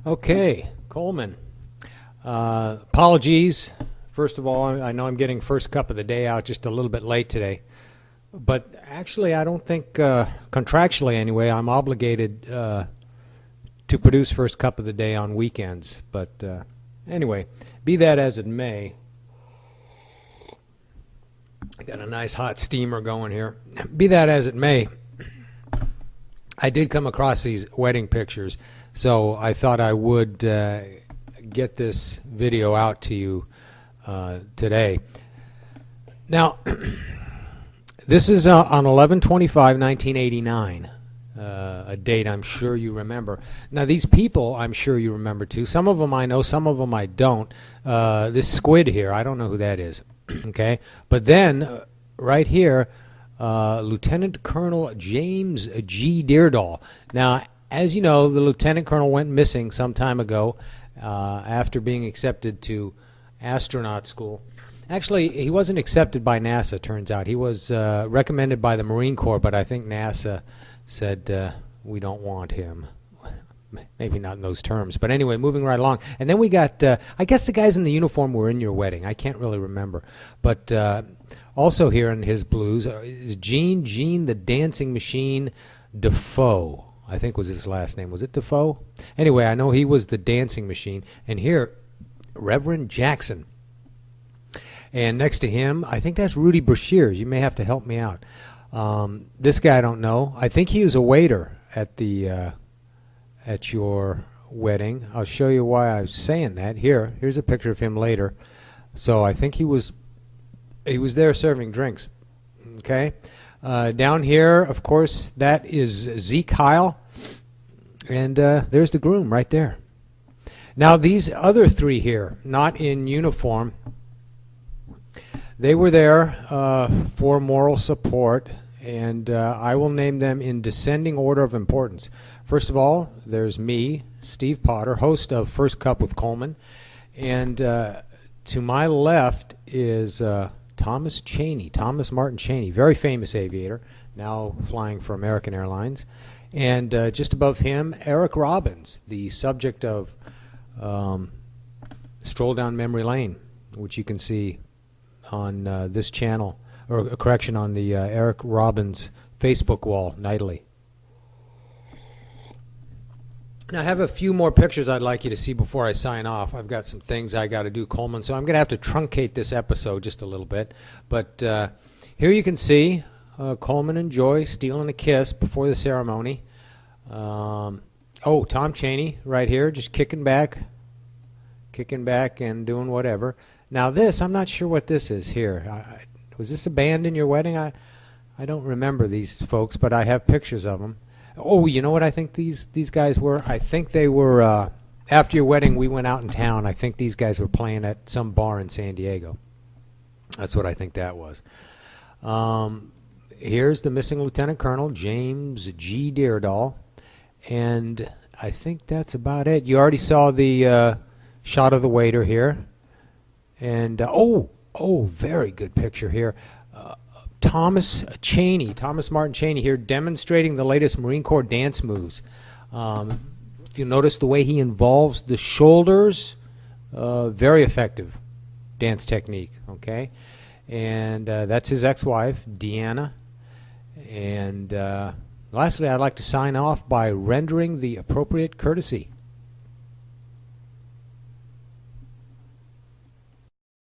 Okay, Coleman. Apologies. First of all, I know I'm getting first cup of the day out just a little bit late today. But actually, I don't think, contractually anyway, I'm obligated to produce first cup of the day on weekends. But anyway, be that as it may, I got a nice hot steamer going here. Be that as it may, I did come across these wedding pictures, so I thought I would get this video out to you today. Now, this is on 11/25/1989, a date I'm sure you remember. Now, these people I'm sure you remember too. Some of them I know, some of them I don't. This squid here, I don't know who that is. Okay, but then right here, Lieutenant Colonel James G. Deardahl. Now, as you know, the lieutenant colonel went missing some time ago after being accepted to astronaut school. Actually, he wasn't accepted by NASA, turns out. He was recommended by the Marine Corps, but I think NASA said, we don't want him. Maybe not in those terms. But anyway, moving right along. And then we got, I guess the guys in the uniform were in your wedding. I can't really remember. But also here in his blues is Gene the Dancing Machine Defoe. I think was his last name. Was it Defoe? Anyway, I know he was the Dancing Machine. And here, Reverend Jackson. And next to him, I think that's Rudy Brashears. You may have to help me out. This guy I don't know. I think he was a waiter at the at your wedding. I'll show you why I was saying that. Here's a picture of him later. So I think he was there serving drinks. Okay. Down here, of course, that is Zeke Heil. And there's the groom right there. Now, these other three here, not in uniform, they were there for moral support, and I will name them in descending order of importance. First of all, there's me, Steve Potter, host of First Cup with Coleman, and to my left is Thomas Martin Cheney, very famous aviator, now flying for American Airlines, and just above him, Eric Robbins, the subject of Stroll Down Memory Lane, which you can see on this channel, or correction, on the Eric Robbins Facebook wall nightly. Now, I have a few more pictures I'd like you to see before I sign off. I've got some things I got to do, Coleman, so I'm going to have to truncate this episode just a little bit. But here you can see Coleman and Joy stealing a kiss before the ceremony. Tom Cheney right here, just kicking back and doing whatever. Now this, I'm not sure what this is here. Was this a band in your wedding? I don't remember these folks, but I have pictures of them. Oh, you know what I think these guys were? I think they were, after your wedding, we went out in town. I think these guys were playing at some bar in San Diego. That's what I think that was. Here's the missing Lieutenant Colonel, James G. Deardahl. And I think that's about it. You already saw the shot of the waiter here. And, very good picture here. Thomas Martin Cheney here, demonstrating the latest Marine Corps dance moves. If you notice the way he involves the shoulders, very effective dance technique, okay? And that's his ex-wife, Deanna. And lastly, I'd like to sign off by rendering the appropriate courtesy.